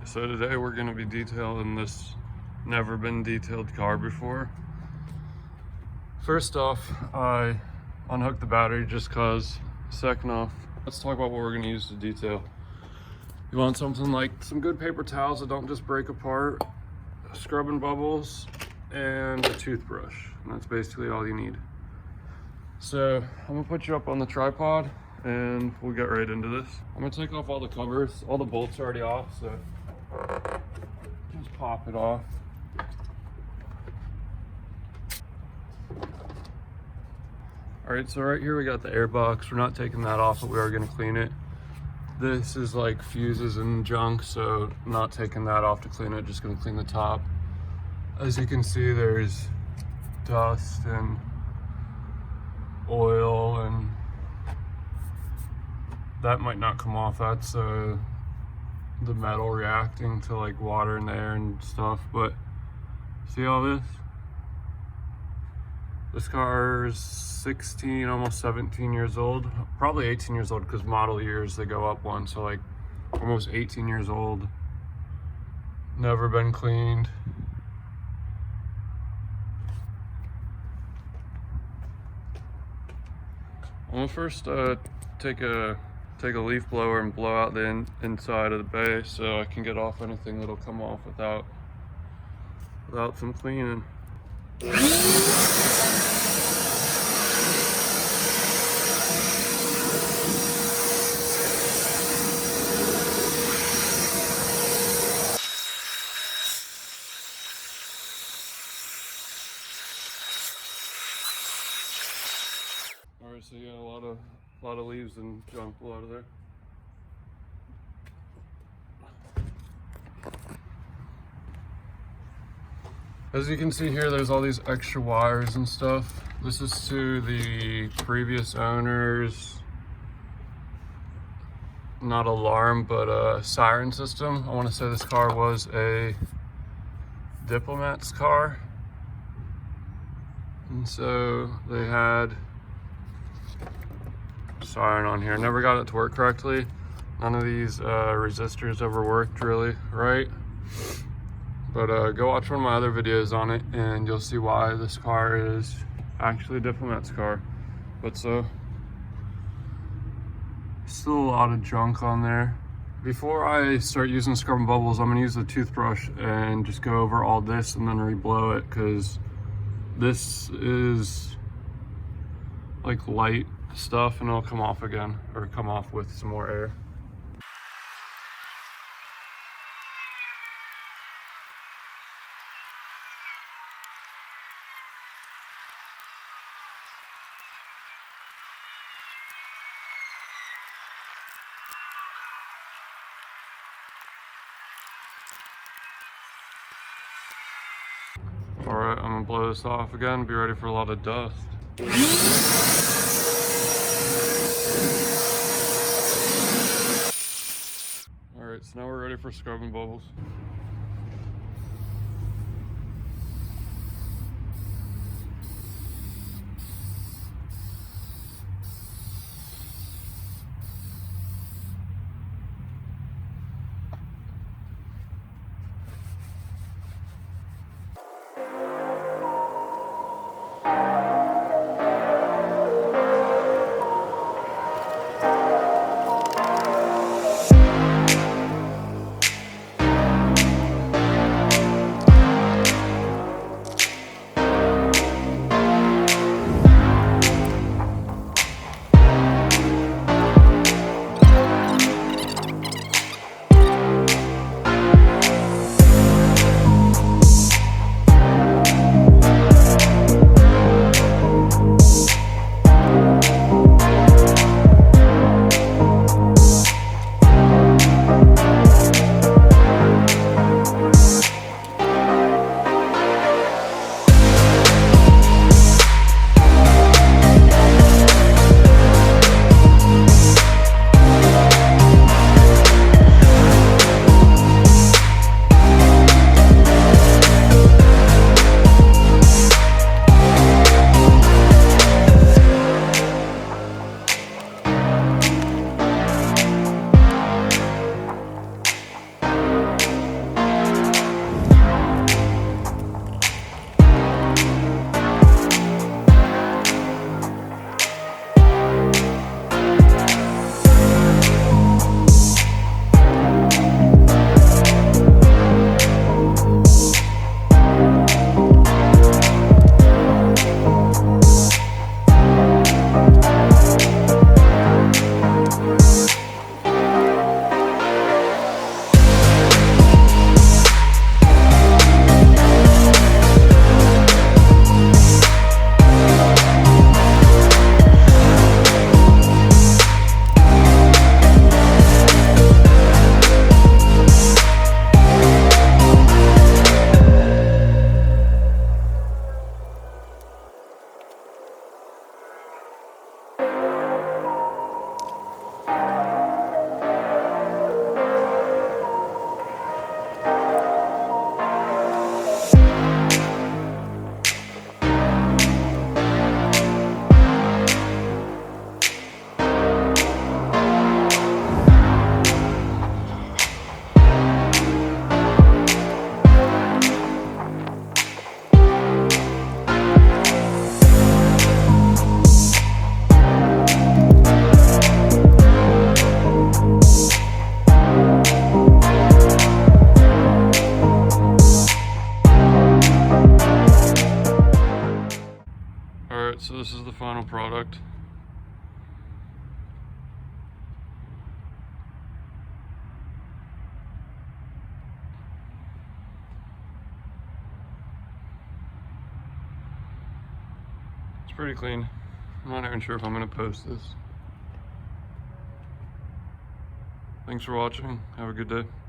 So today we're going to be detailing this never been detailed car before. First off, I unhooked the battery just cause. Second off, let's talk about what we're going to use to detail. You want something like some good paper towels that don't just break apart, scrubbing bubbles, and a toothbrush. And that's basically all you need. So I'm gonna put you up on the tripod and we'll get right into this. I'm gonna take off all the covers. All the bolts are already off, so just pop it off. All right, so right here we got the air box. We're not taking that off, but we are gonna clean it. This is like fuses and junk, so I'm not taking that off to clean it, just gonna clean the top. As you can see, there's dust and oil, and that might not come off. That's the metal reacting to like water in the air and stuff. But see all this? This car is 16, almost 17 years old, probably 18 years old because model years, they go up one. So like almost 18 years old, never been cleaned. I'm gonna first take a leaf blower and blow out the inside of the base so I can get off anything that'll come off without some cleaning. Alright, so you got a lot of leaves and junk below out of there. As you can see here, there's all these extra wires and stuff. This is to the previous owner's, not alarm, but a siren system. I want to say this car was a Diplomat's car. And so they had siren on here. Never got it to work correctly. None of these resistors ever worked really right. But go watch one of my other videos on it and you'll see why this car is actually a Diplomat's car. But so, still a lot of junk on there. Before I start using scrubbing bubbles, I'm gonna use the toothbrush and just go over all this and then re-blow it, because this is like light stuff and it'll come off again, or come off with some more air. All right, I'm gonna blow this off again, be ready for a lot of dust. All right, so now we're ready for scrubbing bubbles. final product. It's pretty clean. I'm not even sure if I'm gonna post this. Thanks for watching. Have a good day.